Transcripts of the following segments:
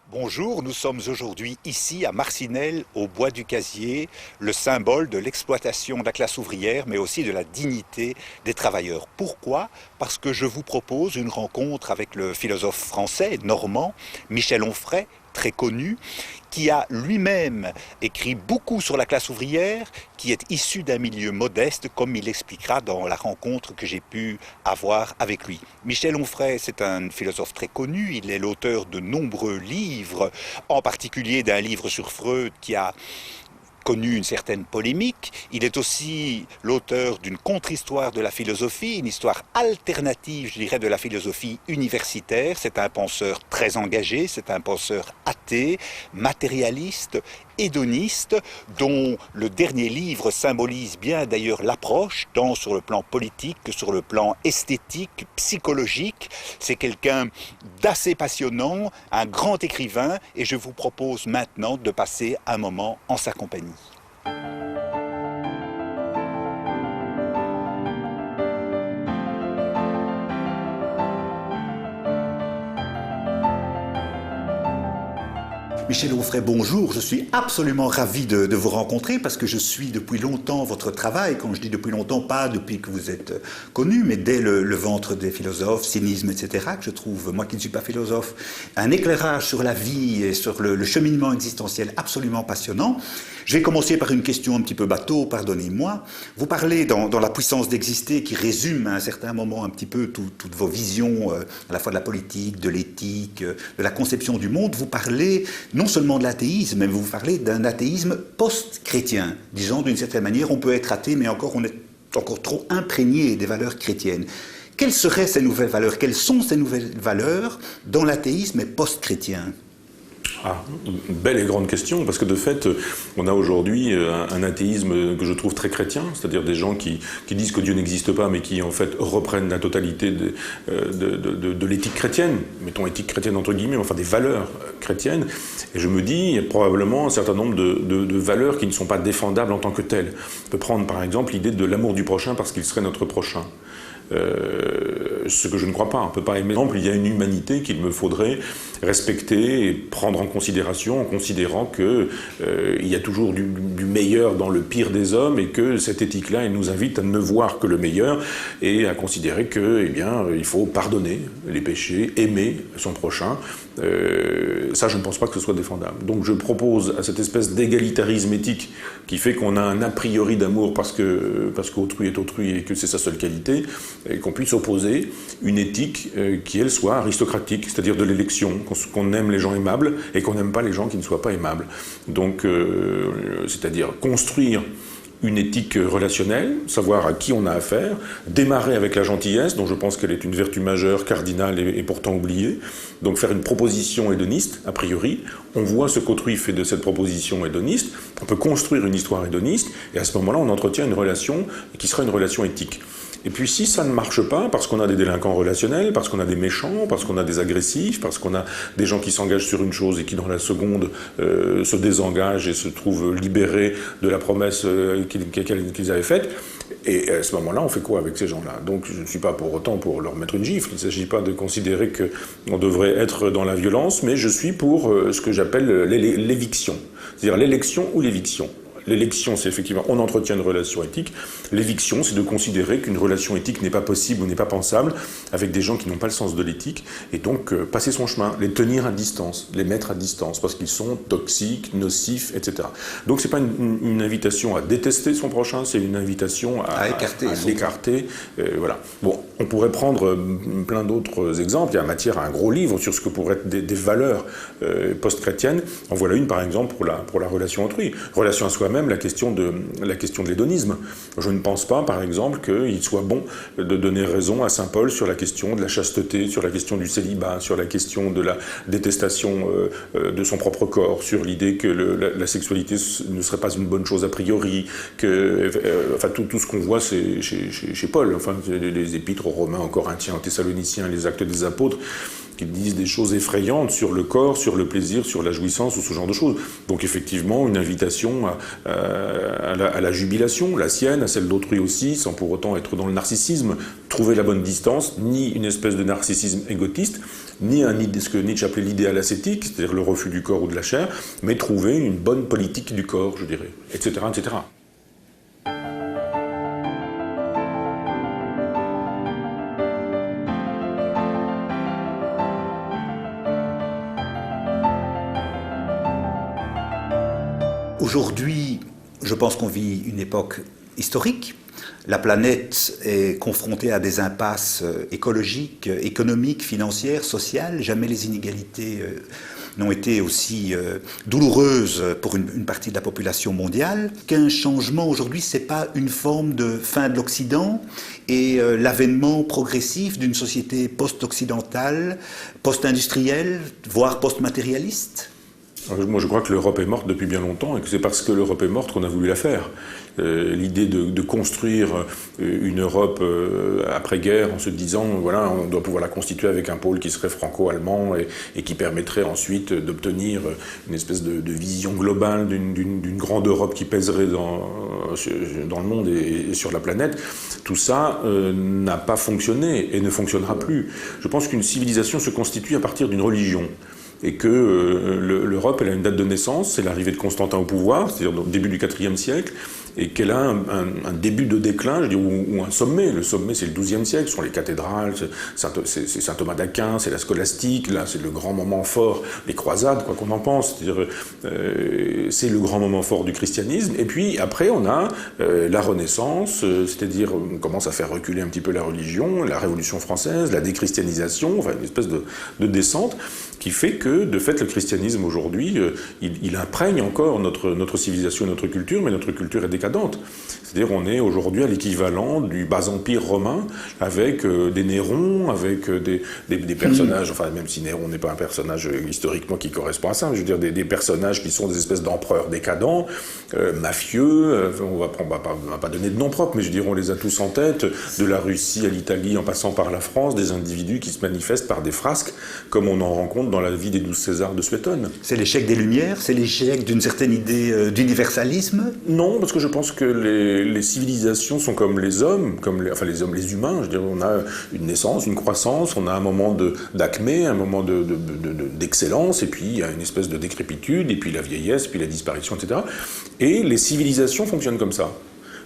Bonjour, nous sommes aujourd'hui ici à Marcinelle, au Bois du Casier, le symbole de l'exploitation de la classe ouvrière, mais aussi de la dignité des travailleurs. Pourquoi? Parce que je vous propose une rencontre avec le philosophe français, normand, Michel Onfray, très connu, qui a lui-même écrit beaucoup sur la classe ouvrière, qui est issu d'un milieu modeste, comme il l'expliquera dans la rencontre que j'ai pu avoir avec lui. Michel Onfray, c'est un philosophe très connu, il est l'auteur de nombreux livres, en particulier d'un livre sur Freud qui a connu une certaine polémique. Il est aussi l'auteur d'une contre-histoire de la philosophie, une histoire alternative, je dirais, de la philosophie universitaire. C'est un penseur très engagé, c'est un penseur athée, matérialiste, hédoniste, dont le dernier livre symbolise bien d'ailleurs l'approche, tant sur le plan politique que sur le plan esthétique, psychologique. C'est quelqu'un d'assez passionnant, un grand écrivain, et je vous propose maintenant de passer un moment en sa compagnie. Michel Onfray, bonjour. Je suis absolument ravi de vous rencontrer parce que je suis depuis longtemps votre travail. Quand je dis depuis longtemps, pas depuis que vous êtes connu, mais dès le ventre des philosophes, cynisme, etc., que je trouve, moi qui ne suis pas philosophe, un éclairage sur la vie et sur le cheminement existentiel absolument passionnant. Je vais commencer par une question un petit peu bateau, pardonnez-moi. Vous parlez dans La puissance d'exister, qui résume à un certain moment un petit peu toutes vos visions, à la fois de la politique, de l'éthique, de la conception du monde. Vous parlez non seulement de l'athéisme, mais vous parlez d'un athéisme post-chrétien. Disons, d'une certaine manière, on peut être athée, mais encore on est encore trop imprégné des valeurs chrétiennes. Quelles seraient ces nouvelles valeurs? Quelles sont ces nouvelles valeurs dans l'athéisme post-chrétien? Ah, une belle et grande question, parce que de fait, on a aujourd'hui un athéisme que je trouve très chrétien, c'est-à-dire des gens qui disent que Dieu n'existe pas, mais qui en fait reprennent la totalité de l'éthique chrétienne, mettons éthique chrétienne entre guillemets, enfin des valeurs chrétiennes, et je me dis, il y a probablement un certain nombre de valeurs qui ne sont pas défendables en tant que telles. On peut prendre par exemple l'idée de l'amour du prochain parce qu'il serait notre prochain. Ce que je ne crois pas. On ne peut pas aimer. Par exemple, il y a une humanité qu'il me faudrait respecter et prendre en considération, en considérant qu'il y a toujours du meilleur dans le pire des hommes et que cette éthique-là, elle nous invite à ne voir que le meilleur et à considérer que, eh bien, il faut pardonner les péchés, aimer son prochain. Ça, je ne pense pas que ce soit défendable. Donc, je propose à cette espèce d'égalitarisme éthique qui fait qu'on a un a priori d'amour parce qu'autrui est autrui et que c'est sa seule qualité, et qu'on puisse opposer une éthique qui, elle, soit aristocratique, c'est-à-dire de l'élection, qu'on aime les gens aimables et qu'on n'aime pas les gens qui ne soient pas aimables. Donc, c'est-à-dire construire une éthique relationnelle, savoir à qui on a affaire, démarrer avec la gentillesse, dont je pense qu'elle est une vertu majeure, cardinale et pourtant oubliée, donc faire une proposition hédoniste, a priori, on voit ce qu'autrui fait de cette proposition hédoniste, on peut construire une histoire hédoniste, et à ce moment-là, on entretient une relation qui sera une relation éthique. Et puis si ça ne marche pas, parce qu'on a des délinquants relationnels, parce qu'on a des méchants, parce qu'on a des agressifs, parce qu'on a des gens qui s'engagent sur une chose et qui dans la seconde se désengagent et se trouvent libérés de la promesse qu'ils avaient faite, et à ce moment-là, on fait quoi avec ces gens-là? Donc je ne suis pas pour autant pour leur mettre une gifle, il ne s'agit pas de considérer qu'on devrait être dans la violence, mais je suis pour ce que j'appelle l'éviction, c'est-à-dire l'élection ou l'éviction. L'élection, c'est effectivement, on entretient une relation éthique. L'éviction, c'est de considérer qu'une relation éthique n'est pas possible ou n'est pas pensable avec des gens qui n'ont pas le sens de l'éthique, et donc passer son chemin, les tenir à distance, les mettre à distance, parce qu'ils sont toxiques, nocifs, etc. Donc c'est pas une invitation à détester son prochain, c'est une invitation à l'écarter. Voilà. Bon, on pourrait prendre plein d'autres exemples. Il y a matière à un gros livre sur ce que pourraient être des valeurs post-chrétiennes. En voilà une, par exemple, pour la relation autrui. Relation à soi-même, la question de l'hédonisme. Je ne pense pas, par exemple, qu'il soit bon de donner raison à saint Paul sur la question de la chasteté, sur la question du célibat, sur la question de la détestation de son propre corps, sur l'idée que la sexualité ne serait pas une bonne chose a priori, enfin tout ce qu'on voit chez Paul, enfin les épîtres aux Romains, aux Corinthiens, aux Thessaloniciens, les actes des apôtres. qu'ils disent des choses effrayantes sur le corps, sur le plaisir, sur la jouissance ou ce genre de choses. Donc effectivement, une invitation à la jubilation, la sienne, à celle d'autrui aussi, sans pour autant être dans le narcissisme, trouver la bonne distance, ni une espèce de narcissisme égotiste, ni ce que Nietzsche appelait l'idéal ascétique, c'est-à-dire le refus du corps ou de la chair, mais trouver une bonne politique du corps, je dirais, etc., etc. Aujourd'hui, je pense qu'on vit une époque historique. La planète est confrontée à des impasses écologiques, économiques, financières, sociales. Jamais les inégalités n'ont été aussi douloureuses pour une partie de la population mondiale. Qu'un changement aujourd'hui, ce n'est pas une forme de fin de l'Occident et l'avènement progressif d'une société post-occidentale, post-industrielle, voire post-matérialiste? Moi, je crois que l'Europe est morte depuis bien longtemps et que c'est parce que l'Europe est morte qu'on a voulu la faire. L'idée de construire une Europe après-guerre en se disant, voilà, on doit pouvoir la constituer avec un pôle qui serait franco-allemand et qui permettrait ensuite d'obtenir une espèce de vision globale d'une grande Europe qui pèserait dans le monde et sur la planète, tout ça n'a pas fonctionné et ne fonctionnera plus. Je pense qu'une civilisation se constitue à partir d'une religion. Et que l'Europe, elle a une date de naissance, c'est l'arrivée de Constantin au pouvoir, c'est-à-dire au début du IVe siècle, et qu'elle a un début de déclin, je veux dire, ou un sommet. Le sommet, c'est le XIIe siècle, ce sont les cathédrales, c'est saint Thomas d'Aquin, c'est la scolastique, là, c'est le grand moment fort, les croisades, quoi qu'on en pense, c'est-à-dire, c'est le grand moment fort du christianisme. Et puis, après, on a la Renaissance, c'est-à-dire, on commence à faire reculer un petit peu la religion, la Révolution française, la déchristianisation, enfin, une espèce de descente, qui fait que, de fait, le christianisme aujourd'hui, il imprègne encore notre civilisation et notre culture, mais notre culture est décadente. C'est-à-dire on est aujourd'hui à l'équivalent du bas empire romain, avec des Nérons, avec des personnages, enfin même si Néron n'est pas un personnage historiquement qui correspond à ça, je veux dire des personnages qui sont des espèces d'empereurs décadents, mafieux, on va pas donner de nom propre, mais je veux dire on les a tous en tête, de la Russie à l'Italie en passant par la France, des individus qui se manifestent par des frasques, comme on en rencontre dans la vie des 12 Césars de Suétone. C'est l'échec des Lumières? C'est l'échec d'une certaine idée d'universalisme? Non, parce que je pense que les civilisations sont comme les hommes, les humains. Je veux dire, on a une naissance, une croissance, on a un moment d'acmé, un moment d'excellence, et puis il y a une espèce de décrépitude, et puis la vieillesse, puis la disparition, etc. Et les civilisations fonctionnent comme ça.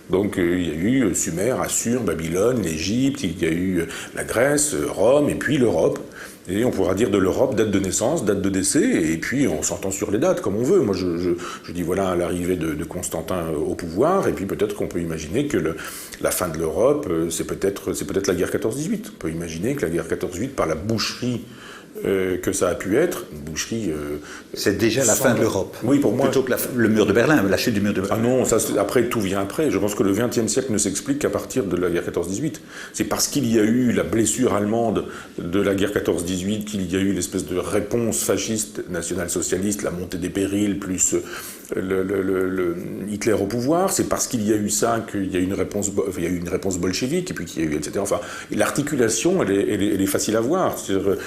Donc il y a eu Sumer, Assur, Babylone, l'Égypte, il y a eu la Grèce, Rome, et puis l'Europe. Et on pourra dire de l'Europe, date de naissance, date de décès, et puis on s'entend sur les dates, comme on veut. Moi, je dis voilà l'arrivée de Constantin au pouvoir, et puis peut-être qu'on peut imaginer que la fin de l'Europe, c'est peut-être la guerre 14-18. On peut imaginer que la guerre 14-18, par la boucherie que ça a pu être, une boucherie... c'est déjà la fin de l'Europe. Oui, pour moi... Plutôt que le mur de Berlin, la chute du mur de Berlin. Ah non, ça, après, tout vient après. Je pense que le XXe siècle ne s'explique qu'à partir de la guerre 14-18. C'est parce qu'il y a eu la blessure allemande de la guerre 14-18 qu'il y a eu l'espèce de réponse fasciste, national-socialiste, la montée des périls, plus Hitler au pouvoir. C'est parce qu'il y a eu ça qu'il y a eu une réponse bolchevique, et puis qu'il y a eu, etc. Enfin, l'articulation, elle est facile à voir. C'est-à-dire,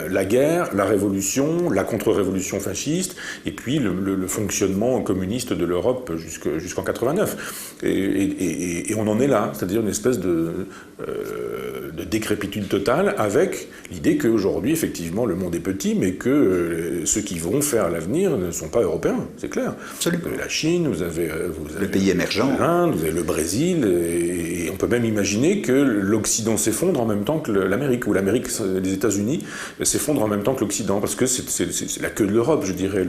la guerre, la révolution, la contre-révolution fasciste, et puis le fonctionnement communiste de l'Europe jusqu'en 89. Et on en est là, c'est-à-dire une espèce de décrépitude totale, avec l'idée qu'aujourd'hui, effectivement, le monde est petit, mais que ceux qui vont faire l'avenir ne sont pas européens, c'est clair. Absolument. Vous avez la Chine, vous avez les pays émergents, l'Inde, vous avez le Brésil, et on peut même imaginer que l'Occident s'effondre en même temps que l'Amérique, ou l'Amérique, les États-Unis s'effondrent en même temps que l'Occident, parce que c'est la queue de l'Europe, je dirais,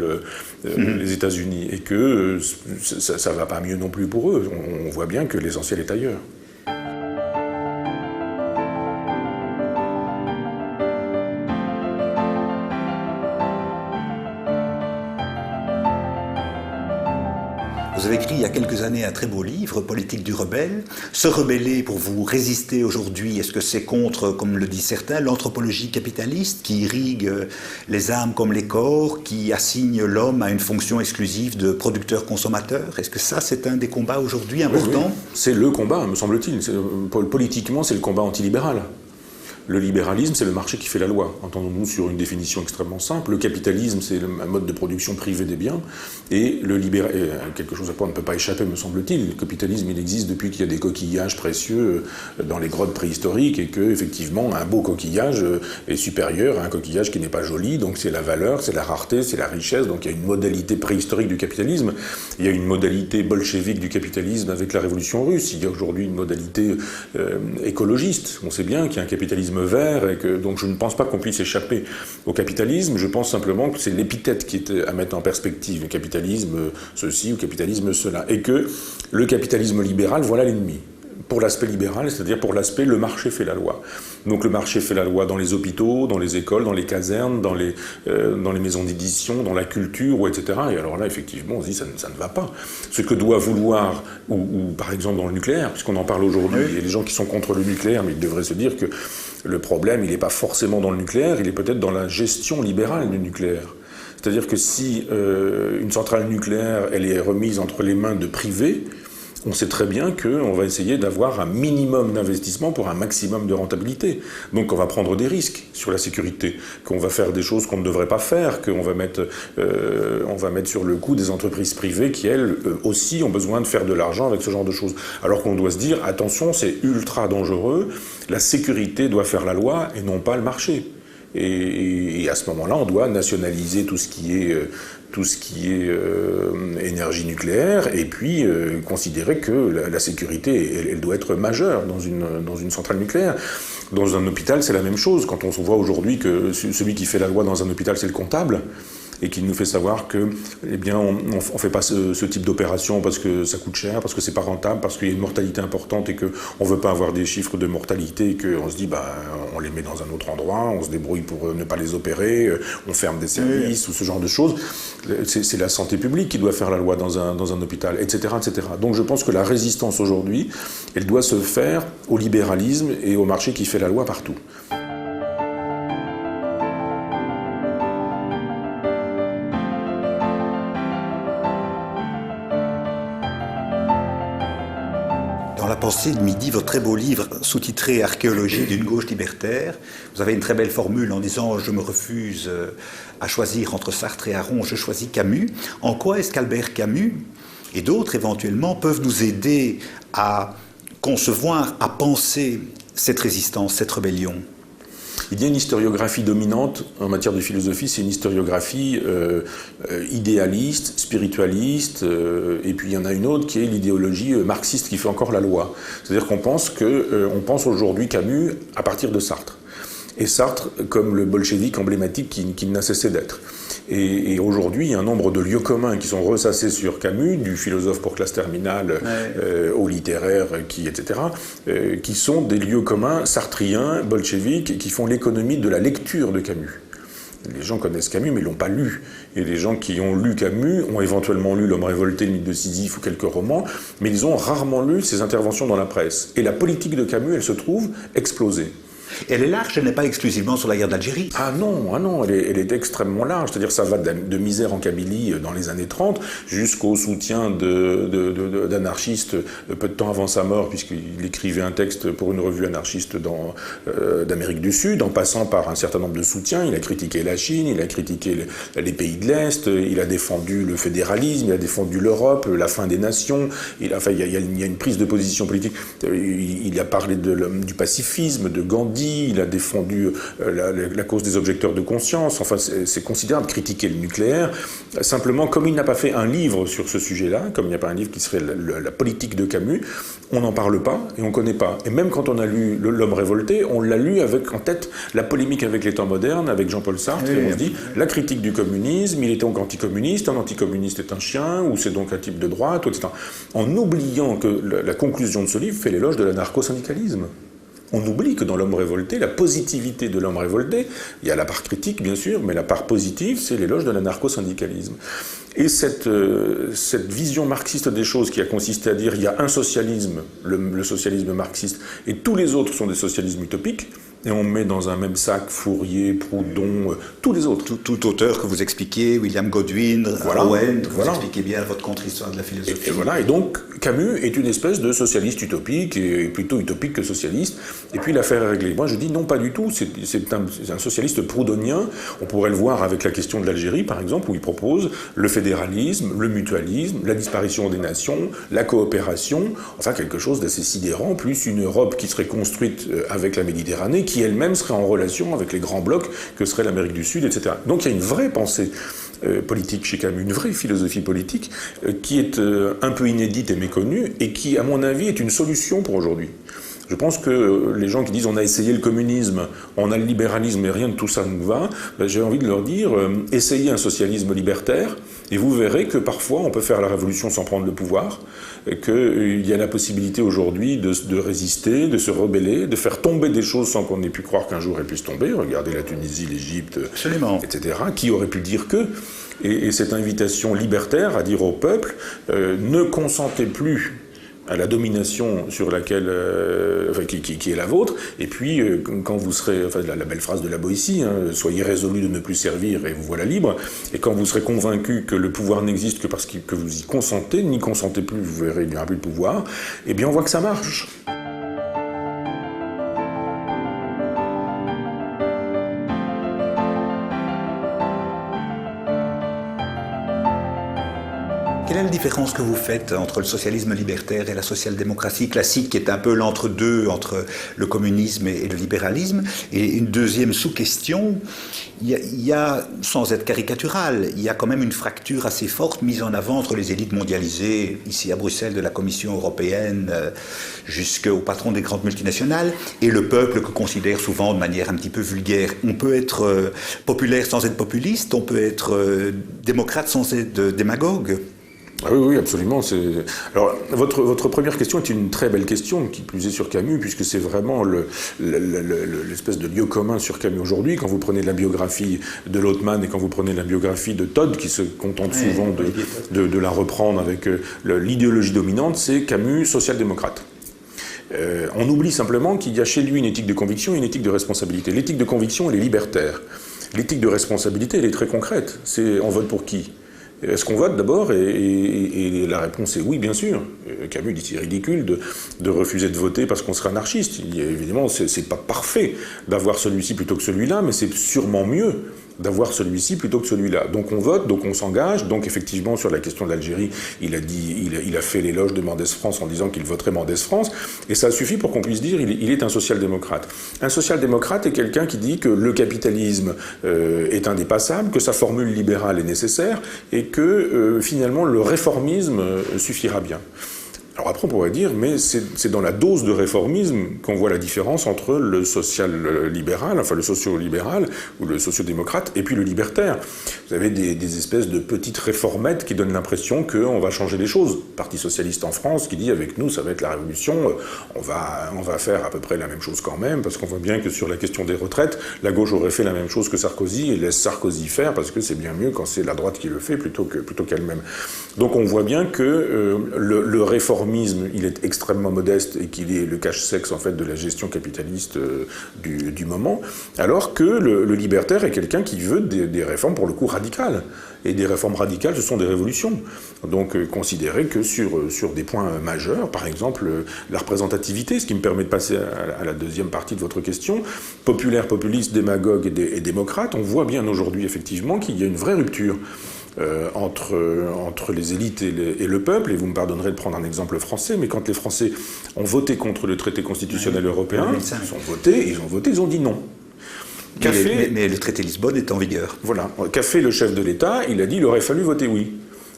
les États-Unis, et que ça va pas mieux non plus pour eux. On voit bien que l'essentiel est ailleurs. Vous avez écrit il y a quelques années un très beau livre, Politique du rebelle. Se rebeller pour vous résister aujourd'hui, est-ce que c'est contre, comme le disent certains, l'anthropologie capitaliste qui irrigue les âmes comme les corps, qui assigne l'homme à une fonction exclusive de producteur-consommateur? Est-ce que ça, c'est un des combats aujourd'hui importants? Oui. C'est le combat, me semble-t-il. Politiquement, c'est le combat antilibéral. Le libéralisme, c'est le marché qui fait la loi. Entendons-nous sur une définition extrêmement simple. Le capitalisme, c'est un mode de production privé des biens. Et quelque chose à quoi on ne peut pas échapper, me semble-t-il. Le capitalisme, il existe depuis qu'il y a des coquillages précieux dans les grottes préhistoriques et que, effectivement, un beau coquillage est supérieur à un coquillage qui n'est pas joli. Donc c'est la valeur, c'est la rareté, c'est la richesse. Donc il y a une modalité préhistorique du capitalisme. Il y a une modalité bolchevique du capitalisme avec la révolution russe. Il y a aujourd'hui une modalité écologiste. On sait bien qu'il y a un capitalisme vert et que donc je ne pense pas qu'on puisse échapper au capitalisme. Je pense simplement que c'est l'épithète qui est à mettre en perspective. Le capitalisme ceci ou le capitalisme cela. Et que le capitalisme libéral, voilà l'ennemi. Pour l'aspect libéral, c'est-à-dire pour l'aspect le marché fait la loi. Donc le marché fait la loi dans les hôpitaux, dans les écoles, dans les casernes, dans les maisons d'édition, dans la culture, etc. Et alors là, effectivement, on se dit ça ne va pas. Ce que doit vouloir, ou par exemple dans le nucléaire, puisqu'on en parle aujourd'hui, il y a des gens qui sont contre le nucléaire, mais ils devraient se dire que le problème, il n'est pas forcément dans le nucléaire, il est peut-être dans la gestion libérale du nucléaire. C'est-à-dire que si une centrale nucléaire, elle est remise entre les mains de privés, on sait très bien qu'on va essayer d'avoir un minimum d'investissement pour un maximum de rentabilité. Donc on va prendre des risques sur la sécurité, qu'on va faire des choses qu'on ne devrait pas faire, qu'on va mettre sur le coup des entreprises privées qui, elles aussi, ont besoin de faire de l'argent avec ce genre de choses. Alors qu'on doit se dire, attention, c'est ultra dangereux, la sécurité doit faire la loi et non pas le marché. Et à ce moment-là, on doit nationaliser tout ce qui est énergie nucléaire et puis considérer que la sécurité, elle doit être majeure dans une centrale nucléaire. Dans un hôpital, c'est la même chose. Quand on se voit aujourd'hui que celui qui fait la loi dans un hôpital, c'est le comptable, et qu'il nous fait savoir que, eh bien, on fait pas ce type d'opération parce que ça coûte cher, parce que c'est pas rentable, parce qu'il y a une mortalité importante et que on veut pas avoir des chiffres de mortalité et qu'on se dit, on les met dans un autre endroit, on se débrouille pour ne pas les opérer, on ferme des services ou ce genre de choses. C'est la santé publique qui doit faire la loi dans un hôpital, etc., etc. Donc je pense que la résistance aujourd'hui, elle doit se faire au libéralisme et au marché qui fait la loi partout. Dans La pensée de midi, votre très beau livre sous-titré Archéologie d'une gauche libertaire, vous avez une très belle formule en disant « Je me refuse à choisir entre Sartre et Aron, je choisis Camus ». En quoi est-ce qu'Albert Camus et d'autres éventuellement peuvent nous aider à concevoir, à penser cette résistance, cette rébellion ? Il y a une historiographie dominante en matière de philosophie, c'est une historiographie idéaliste, spiritualiste, et puis il y en a une autre qui est l'idéologie marxiste qui fait encore la loi. C'est-à-dire qu'on pense aujourd'hui Camus à partir de Sartre. Et Sartre comme le bolchevique emblématique qu'il n'a cessé d'être. Et aujourd'hui, il y a un nombre de lieux communs qui sont ressassés sur Camus, du philosophe pour classe terminale au littéraire, etc., qui sont des lieux communs sartriens, bolcheviques, qui font l'économie de la lecture de Camus. Les gens connaissent Camus, mais ils ne l'ont pas lu. Et les gens qui ont lu Camus ont éventuellement lu L'Homme révolté, le mythe de Sisyphe ou quelques romans, mais ils ont rarement lu ses interventions dans la presse. Et la politique de Camus, elle se trouve explosée. Elle est large, elle n'est pas exclusivement sur la guerre d'Algérie. Ah non, elle est extrêmement large. C'est-à-dire ça va de misère en Kabylie dans les années 30 jusqu'au soutien d'anarchistes peu de temps avant sa mort, puisqu'il écrivait un texte pour une revue anarchiste d'Amérique du Sud, en passant par un certain nombre de soutiens. Il a critiqué la Chine, il a critiqué les pays de l'Est, il a défendu le fédéralisme, il a défendu l'Europe, la fin des nations. Il y a une prise de position politique. Il a parlé du pacifisme, de Gandhi. Il a défendu la cause des objecteurs de conscience. Enfin, c'est considérable critiquer le nucléaire. Simplement, comme il n'a pas fait un livre sur ce sujet-là, comme il n'y a pas un livre qui serait la politique de Camus, on n'en parle pas et on ne connaît pas. Et même quand on a lu L'Homme révolté, on l'a lu avec en tête la polémique avec les temps modernes, avec Jean-Paul Sartre, et on se dit, la critique du communisme, il est donc anticommuniste, un anticommuniste est un chien, ou c'est donc un type de droite, etc. En oubliant que la conclusion de ce livre fait l'éloge de l'anarcho-syndicalisme. On oublie que dans L'Homme révolté, la positivité de l'homme révolté, il y a la part critique bien sûr, mais la part positive, c'est l'éloge de l'anarcho-syndicalisme. Et cette vision marxiste des choses qui a consisté à dire il y a un socialisme, le socialisme marxiste, et tous les autres sont des socialismes utopiques, et on met dans un même sac Fourier, Proudhon, tous les autres. Tout auteur que vous expliquez, William Godwin, Owen, vous expliquez bien votre contre-histoire de la philosophie. Et donc Camus est une espèce de socialiste utopique, et plutôt utopique que socialiste, et puis l'affaire est réglée. Moi je dis non, pas du tout, c'est un socialiste proudhonien. On pourrait le voir avec la question de l'Algérie par exemple, où il propose le fédéralisme, le mutualisme, la disparition des nations, la coopération, enfin quelque chose d'assez sidérant, plus une Europe qui serait construite avec la Méditerranée, qui elle-même serait en relation avec les grands blocs que serait l'Amérique du Sud, etc. Donc il y a une vraie pensée politique chez Camus, une vraie philosophie politique qui est un peu inédite et méconnue et qui, à mon avis, est une solution pour aujourd'hui. Je pense que les gens qui disent on a essayé le communisme, on a le libéralisme et rien de tout ça nous va, j'ai envie de leur dire essayez un socialisme libertaire et vous verrez que parfois on peut faire la révolution sans prendre le pouvoir, qu'il y a la possibilité aujourd'hui de résister, de se rebeller, de faire tomber des choses sans qu'on ait pu croire qu'un jour elles puissent tomber. Regardez la Tunisie, l'Égypte, etc. Qui aurait pu dire que et cette invitation libertaire à dire au peuple ne consentez plus à la domination sur laquelle, qui est la vôtre, et puis quand vous serez, la belle phrase de la Boétie, soyez résolus de ne plus servir et vous voilà libre, et quand vous serez convaincu que le pouvoir n'existe que parce que vous y consentez, n'y consentez plus, vous verrez, il n'y aura plus de pouvoir, eh bien on voit que ça marche. Quelle est la différence que vous faites entre le socialisme libertaire et la social-démocratie classique, qui est un peu l'entre-deux entre le communisme et le libéralisme? Et une deuxième sous-question, il y a, sans être caricatural, il y a quand même une fracture assez forte mise en avant entre les élites mondialisées, ici à Bruxelles, de la Commission européenne jusqu'au patron des grandes multinationales, et le peuple que considère souvent de manière un petit peu vulgaire. On peut être populaire sans être populiste, on peut être démocrate sans être démagogue. Ah oui, absolument. Alors, votre première question est une très belle question, qui plus est sur Camus, puisque c'est vraiment l'espèce de lieu commun sur Camus aujourd'hui. Quand vous prenez la biographie de Lautmann et quand vous prenez la biographie de Todd, qui se contente souvent de la reprendre avec l'idéologie dominante, c'est Camus social-démocrate. On oublie simplement qu'il y a chez lui une éthique de conviction et une éthique de responsabilité. L'éthique de conviction, elle est libertaire. L'éthique de responsabilité, elle est très concrète. C'est on vote pour qui ? Est-ce qu'on vote d'abord ? Et la réponse est oui, bien sûr. Camus dit c'est ridicule de refuser de voter parce qu'on serait anarchiste. Évidemment, c'est pas parfait d'avoir celui-ci plutôt que celui-là, mais c'est sûrement mieux d'avoir celui-ci plutôt que celui-là. Donc on vote, donc on s'engage. Donc effectivement, sur la question de l'Algérie, il a fait l'éloge de Mendès France en disant qu'il voterait Mendès France. Et ça suffit pour qu'on puisse dire il est un social-démocrate. Un social-démocrate est quelqu'un qui dit que le capitalisme est indépassable, que sa formule libérale est nécessaire et que finalement le réformisme suffira bien. Alors après, on pourrait dire, mais c'est dans la dose de réformisme qu'on voit la différence entre le social-libéral, enfin le socio-libéral ou le socio-démocrate, et puis le libertaire. Vous avez des espèces de petites réformettes qui donnent l'impression qu'on va changer les choses. Le Parti socialiste en France qui dit, avec nous, ça va être la révolution, on va faire à peu près la même chose quand même, parce qu'on voit bien que sur la question des retraites, la gauche aurait fait la même chose que Sarkozy, et laisse Sarkozy faire, parce que c'est bien mieux quand c'est la droite qui le fait plutôt qu'elle-même. Donc on voit bien que le réformisme, il est extrêmement modeste et qu'il est le cache-sexe en fait de la gestion capitaliste du moment, alors que le libertaire est quelqu'un qui veut des réformes pour le coup radicales. Et des réformes radicales, ce sont des révolutions. Donc considérer que sur des points majeurs, par exemple la représentativité, ce qui me permet de passer à la deuxième partie de votre question, populaire, populiste, démagogue et démocrate, on voit bien aujourd'hui effectivement qu'il y a une vraie rupture entre les élites et le peuple, et vous me pardonnerez de prendre un exemple français, mais quand les Français ont voté contre le traité constitutionnel européen, ils ont dit non. Mais le traité de Lisbonne est en vigueur. Voilà. Qu'a fait le chef de l'État ? Il a dit il aurait fallu voter oui.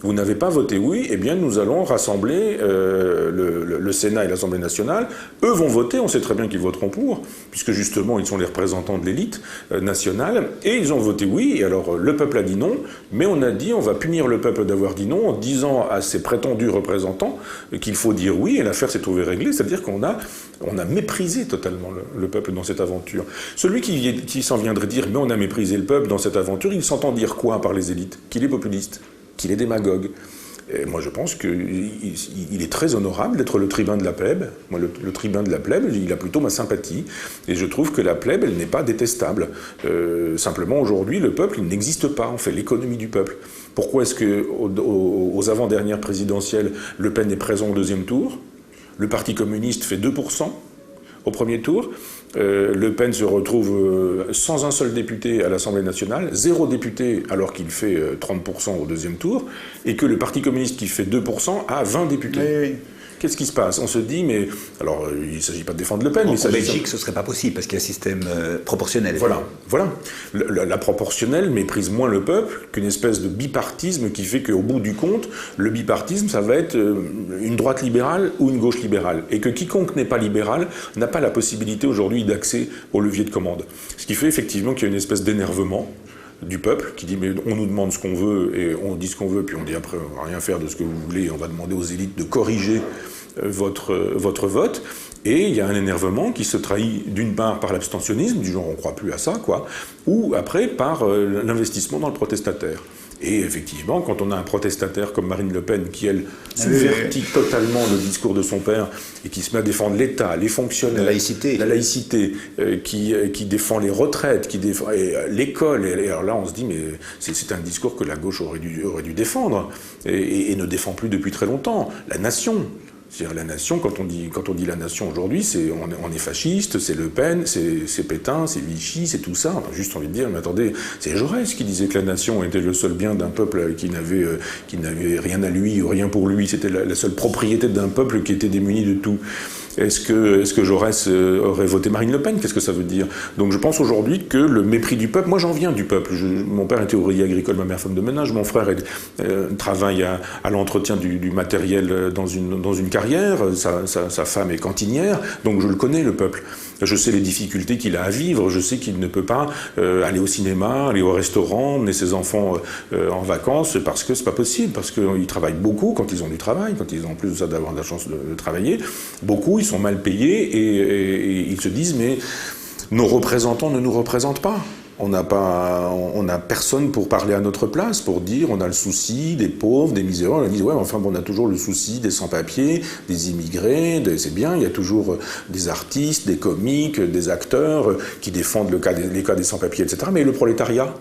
Vous n'avez pas voté oui, eh bien nous allons rassembler le Sénat et l'Assemblée nationale. Eux vont voter, on sait très bien qu'ils voteront pour, puisque justement ils sont les représentants de l'élite nationale, et ils ont voté oui, et alors le peuple a dit non, mais on a dit on va punir le peuple d'avoir dit non en disant à ses prétendus représentants qu'il faut dire oui, et l'affaire s'est trouvée réglée, c'est-à-dire qu'on a méprisé totalement le peuple dans cette aventure. Celui qui s'en viendrait dire mais on a méprisé le peuple dans cette aventure, il s'entend dire quoi par les élites ? Qu'il est populiste, qu'il est démagogue. Et moi, je pense qu'il est très honorable d'être le tribun de la plèbe. Moi, le tribun de la plèbe, il a plutôt ma sympathie. Et je trouve que la plèbe, elle n'est pas détestable. Simplement, aujourd'hui, le peuple, il n'existe pas. On fait l'économie du peuple. Pourquoi est-ce qu'aux avant-dernières présidentielles, Le Pen est présent au deuxième tour? Le Parti communiste fait 2% au premier tour. Le Pen se retrouve sans un seul député à l'Assemblée nationale, 0 député alors qu'il fait 30% au deuxième tour, et que le Parti communiste qui fait 2% a 20 députés. Oui. Qu'est-ce qui se passe? On se dit, mais... Alors, il ne s'agit pas de défendre Le Pen, mais en Belgique, ce ne serait pas possible, parce qu'il y a un système proportionnel. Voilà. La proportionnelle méprise moins le peuple qu'une espèce de bipartisme qui fait qu'au bout du compte, le bipartisme, ça va être une droite libérale ou une gauche libérale. Et que quiconque n'est pas libéral n'a pas la possibilité aujourd'hui d'accès au levier de commande. Ce qui fait effectivement qu'il y a une espèce d'énervement du peuple qui dit mais on nous demande ce qu'on veut et on dit ce qu'on veut puis on dit après on va rien faire de ce que vous voulez, on va demander aux élites de corriger votre vote. Et il y a un énervement qui se trahit d'une part par l'abstentionnisme, du genre on ne croit plus à ça, quoi, ou après par l'investissement dans le protestataire. Et effectivement, quand on a un protestataire comme Marine Le Pen qui, elle, subvertit totalement le discours de son père et qui se met à défendre l'État, les fonctionnaires, la laïcité, qui défend les retraites, qui défend l'école. Et alors là, on se dit, mais c'est un discours que la gauche aurait dû défendre et ne défend plus depuis très longtemps. La nation. C'est-à-dire la nation, quand on dit la nation aujourd'hui, on est fasciste, c'est Le Pen, c'est Pétain, c'est Vichy, c'est tout ça. On a juste envie de dire, mais attendez, c'est Jaurès qui disait que la nation était le seul bien d'un peuple qui n'avait rien à lui ou rien pour lui. C'était la seule propriété d'un peuple qui était démuni de tout. Est-ce que Jaurès aurait voté Marine Le Pen? Qu'est-ce que ça veut dire? Donc je pense aujourd'hui que le mépris du peuple, moi j'en viens du peuple. Mon père était ouvrier agricole, ma mère femme de ménage, mon frère travaille à l'entretien du matériel dans une carrière, sa femme est cantinière, donc je le connais le peuple. Je sais les difficultés qu'il a à vivre, je sais qu'il ne peut pas aller au cinéma, aller au restaurant, emmener ses enfants en vacances, parce que c'est pas possible, parce qu'ils travaillent beaucoup quand ils ont du travail, quand ils ont en plus de ça d'avoir de la chance de travailler, beaucoup, ils sont mal payés et ils se disent mais nos représentants ne nous représentent pas. On n'a personne pour parler à notre place, pour dire on a le souci des pauvres, des miséreux. On dit ouais, enfin bon, on a toujours le souci des sans-papiers, des immigrés, c'est bien, il y a toujours des artistes, des comiques, des acteurs qui défendent les cas des sans-papiers, etc. Mais le prolétariat,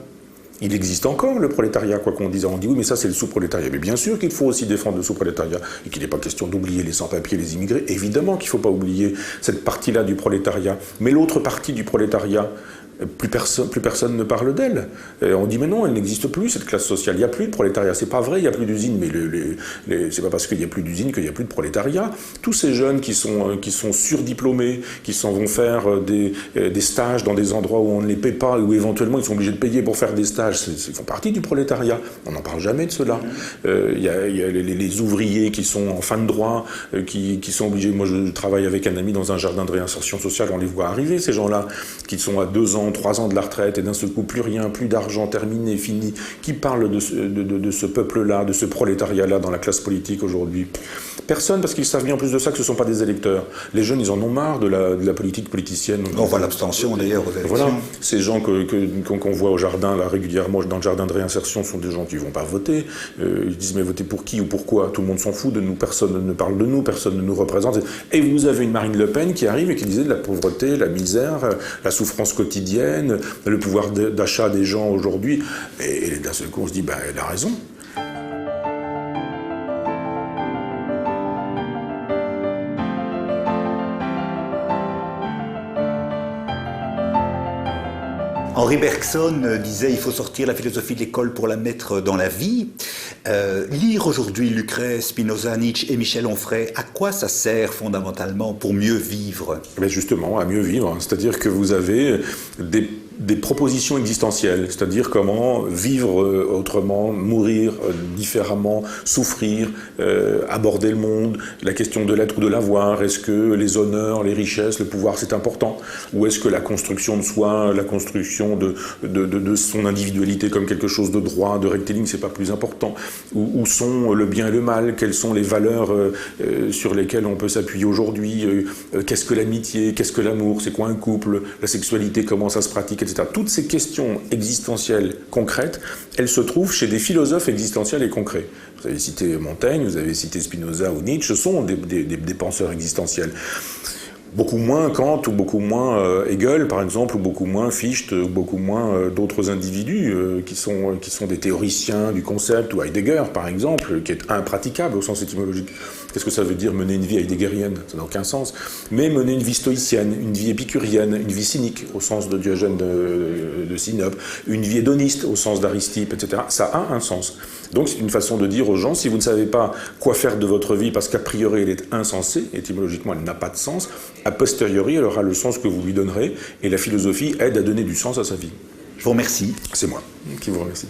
il existe encore, le prolétariat, quoi qu'on dise. On dit oui, mais ça c'est le sous-prolétariat. Mais bien sûr qu'il faut aussi défendre le sous-prolétariat et qu'il n'est pas question d'oublier les sans-papiers, les immigrés. Évidemment qu'il ne faut pas oublier cette partie-là du prolétariat. Mais l'autre partie du prolétariat, plus personne ne parle d'elle. On dit mais non, elle n'existe plus, cette classe sociale. Il n'y a plus de prolétariat. C'est pas vrai, il n'y a plus d'usines. Mais c'est pas parce qu'il n'y a plus d'usines qu'il n'y a plus de prolétariat. Tous ces jeunes qui sont surdiplômés, qui s'en vont faire des stages dans des endroits où on ne les paie pas, où éventuellement ils sont obligés de payer pour faire des stages, ils font partie du prolétariat. On n'en parle jamais de cela. Il y a les ouvriers qui sont en fin de droit, qui sont obligés. Moi, je travaille avec un ami dans un jardin de réinsertion sociale. On les voit arriver, ces gens-là, qui sont à 2 ans, 3 ans de la retraite, et d'un seul coup, plus rien, plus d'argent, terminé, fini. Qui parle de ce peuple-là, de ce prolétariat-là dans la classe politique aujourd'hui? Personne, parce qu'ils savent bien en plus de ça que ce ne sont pas des électeurs. Les jeunes, ils en ont marre de la politique politicienne. On voit l'abstention d'ailleurs aux élections. Voilà, ces gens qu'on voit au jardin, là, régulièrement, dans le jardin de réinsertion, sont des gens qui ne vont pas voter. Ils disent, mais voter pour qui ou pourquoi? Tout le monde s'en fout de nous, personne ne parle de nous, personne ne nous représente. Et vous avez une Marine Le Pen qui arrive et qui disait de la pauvreté, la misère, la souffrance quotidienne, le pouvoir d'achat des gens aujourd'hui. Et d'un seul coup, on se dit, elle a raison. Henri Bergson disait il faut sortir la philosophie de l'école pour la mettre dans la vie. Lire aujourd'hui Lucrèce, Spinoza, Nietzsche et Michel Onfray, à quoi ça sert fondamentalement pour mieux vivre? Justement, à mieux vivre. C'est-à-dire que vous avez des propositions existentielles, c'est-à-dire comment vivre autrement, mourir différemment, souffrir, aborder le monde, la question de l'être ou de l'avoir, est-ce que les honneurs, les richesses, le pouvoir c'est important, ou est-ce que la construction de soi, la construction de son individualité comme quelque chose de droit, de rectiligne, c'est pas plus important, où sont le bien et le mal, quelles sont les valeurs sur lesquelles on peut s'appuyer aujourd'hui, qu'est-ce que l'amitié, qu'est-ce que l'amour, c'est quoi un couple, la sexualité, comment ça se pratique, etc. etc. Toutes ces questions existentielles concrètes, elles se trouvent chez des philosophes existentiels et concrets. Vous avez cité Montaigne, vous avez cité Spinoza ou Nietzsche, ce sont des penseurs existentiels. Beaucoup moins Kant, ou beaucoup moins Hegel, par exemple, ou beaucoup moins Fichte, ou beaucoup moins d'autres individus qui sont des théoriciens du concept, ou Heidegger, par exemple, qui est impraticable au sens étymologique. Qu'est-ce que ça veut dire mener une vie heideggerienne? Ça n'a aucun sens. Mais mener une vie stoïcienne, une vie épicurienne, une vie cynique, au sens de Diogène de Sinope, une vie hédoniste, au sens d'Aristippe, etc., ça a un sens. Donc c'est une façon de dire aux gens, si vous ne savez pas quoi faire de votre vie, parce qu'a priori elle est insensée, étymologiquement elle n'a pas de sens, a posteriori elle aura le sens que vous lui donnerez, et la philosophie aide à donner du sens à sa vie. Je vous remercie. C'est moi qui vous remercie.